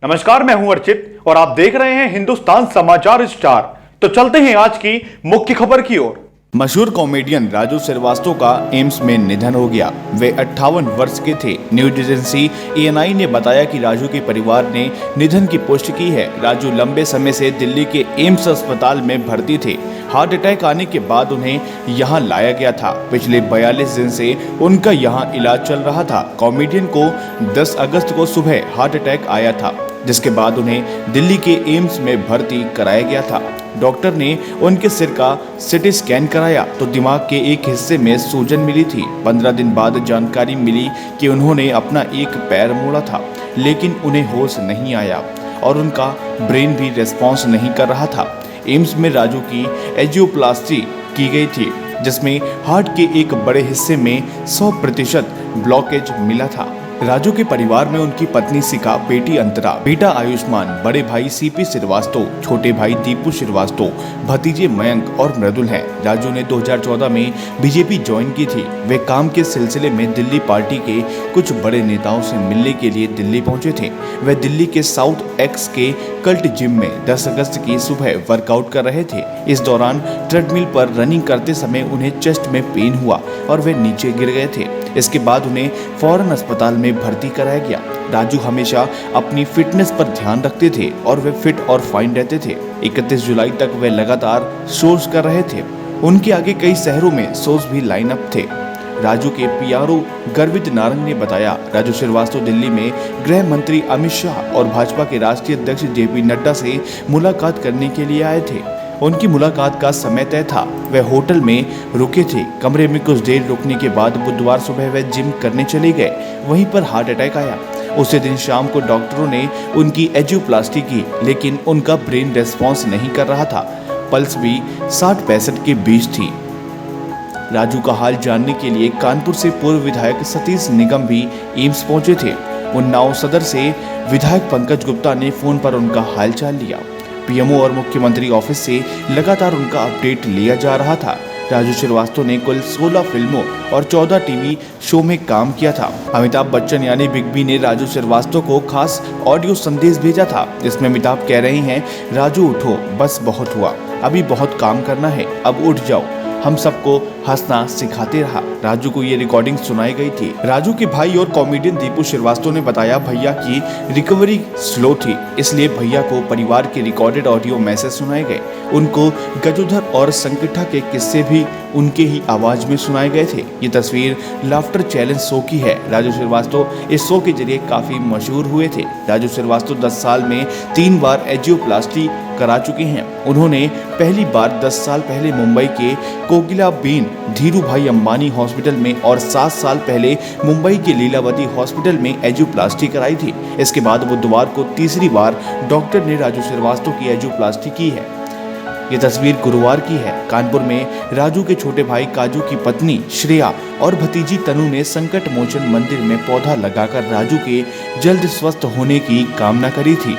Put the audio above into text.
नमस्कार, मैं हूं अर्चित और आप देख रहे हैं हिंदुस्तान समाचार स्टार। तो चलते हैं आज की मुख्य खबर की ओर। मशहूर कॉमेडियन राजू श्रीवास्तव का एम्स में निधन हो गया। वे 58 वर्ष के थे। न्यूज एजेंसी ANI ने बताया कि राजू के परिवार ने निधन की पुष्टि की है। राजू लंबे समय से दिल्ली के एम्स अस्पताल में भर्ती थे। हार्ट अटैक आने के बाद उन्हें यहां लाया गया था। पिछले 42 दिन से उनका यहां इलाज चल रहा था। कॉमेडियन को 10 अगस्त को सुबह हार्ट अटैक आया था, जिसके बाद उन्हें दिल्ली के एम्स में भर्ती कराया गया था। डॉक्टर ने उनके सिर का CT स्कैन कराया तो दिमाग के एक हिस्से में सूजन मिली थी। 15 दिन बाद जानकारी मिली कि उन्होंने अपना एक पैर मोड़ा था, लेकिन उन्हें होश नहीं आया और उनका ब्रेन भी रिस्पॉन्स नहीं कर रहा था। एम्स में राजू की एंजियोप्लास्टी की गई थी, जिसमें हार्ट के एक बड़े हिस्से में 100% ब्लॉकेज मिला था। राजू के परिवार में उनकी पत्नी सिका, बेटी अंतरा, बेटा आयुष्मान, बड़े भाई CP श्रीवास्तव, छोटे भाई दीपू श्रीवास्तव, भतीजे मयंक और मृदुल हैं। राजू ने 2014 में BJP ज्वाइन की थी। वे काम के सिलसिले में दिल्ली पार्टी के कुछ बड़े नेताओं से मिलने के लिए दिल्ली पहुंचे थे। वे दिल्ली के साउथ एक्स के कल्ट जिम में 10 अगस्त की सुबह वर्कआउट कर रहे थे। इस दौरान ट्रेडमिल पर रनिंग करते समय उन्हें चेस्ट में पेन हुआ और वे नीचे गिर गए थे। इसके बाद उन्हें फौरन अस्पताल में भर्ती कराया गया। राजू हमेशा अपनी फिटनेस पर ध्यान रखते थे और वे फिट और फाइन रहते थे। 31 जुलाई तक वे लगातार शोज कर रहे थे। उनके आगे कई शहरों में शोज भी लाइन अप थे। राजू के PRO गर्वित नारंग ने बताया, राजू श्रीवास्तव दिल्ली में गृह मंत्री अमित शाह और भाजपा के राष्ट्रीय अध्यक्ष JP नड्डा से मुलाकात करने के लिए आए थे। उनकी मुलाकात का समय तय था। वे होटल में रुके थे। कमरे में कुछ देर रुकने के बाद बुधवार सुबह वे जिम करने चले गए। वहीं पर हार्ट अटैक आया। उसी दिन शाम को डॉक्टरों ने उनकी एंजियोप्लास्टी की, लेकिन उनका ब्रेन रेस्पॉन्स नहीं कर रहा था। पल्स भी 60-65 के बीच थी। राजू का हाल जानने के लिए कानपुर से पूर्व विधायक सतीश निगम भी एम्स पहुंचे थे। उन्नाव सदर से विधायक पंकज गुप्ता ने फोन पर उनका हालचाल लिया। PMO और मुख्यमंत्री ऑफिस से लगातार उनका अपडेट लिया जा रहा था। राजू श्रीवास्तव ने कुल 16 फिल्मों और 14 टीवी शो में काम किया था। अमिताभ बच्चन यानी बिग बी ने राजू श्रीवास्तव को खास ऑडियो संदेश भेजा था, जिसमें अमिताभ कह रहे हैं, राजू उठो, बस बहुत हुआ, अभी बहुत काम करना है, अब उठ जाओ, हम सबको हंसना सिखाते रहा। राजू को ये रिकॉर्डिंग सुनाई गई थी। राजू के भाई और कॉमेडियन दीपू श्रीवास्तव ने बताया, भैया की रिकवरी स्लो थी, इसलिए भैया को परिवार के रिकॉर्डेड ऑडियो मैसेज सुनाए गए। उनको गजोधर और संकटा के किस्से भी उनके ही आवाज में सुनाए गए थे। ये तस्वीर लाफ्टर चैलेंज शो की है। राजू श्रीवास्तव इस शो के जरिए काफी मशहूर हुए थे। राजू श्रीवास्तव 10 साल में 3 बार एंजियोप्लास्टी करा चुके हैं। उन्होंने पहली बार 10 साल पहले मुंबई के कोकिलाबेन धीरू भाई अंबानी हॉस्पिटल में और 7 साल पहले मुंबई के लीलावती हॉस्पिटल में एंजियोप्लास्टी कराई थी। इसके बाद बुधवार को तीसरी बार डॉक्टर ने राजू श्रीवास्तव की एंजियोप्लास्टी की है। ये तस्वीर गुरुवार की है। कानपुर में राजू के छोटे भाई काजू की पत्नी श्रेया और भतीजी तनु ने संकट मोचन मंदिर में पौधा लगाकर राजू के जल्द स्वस्थ होने की कामना करी थी।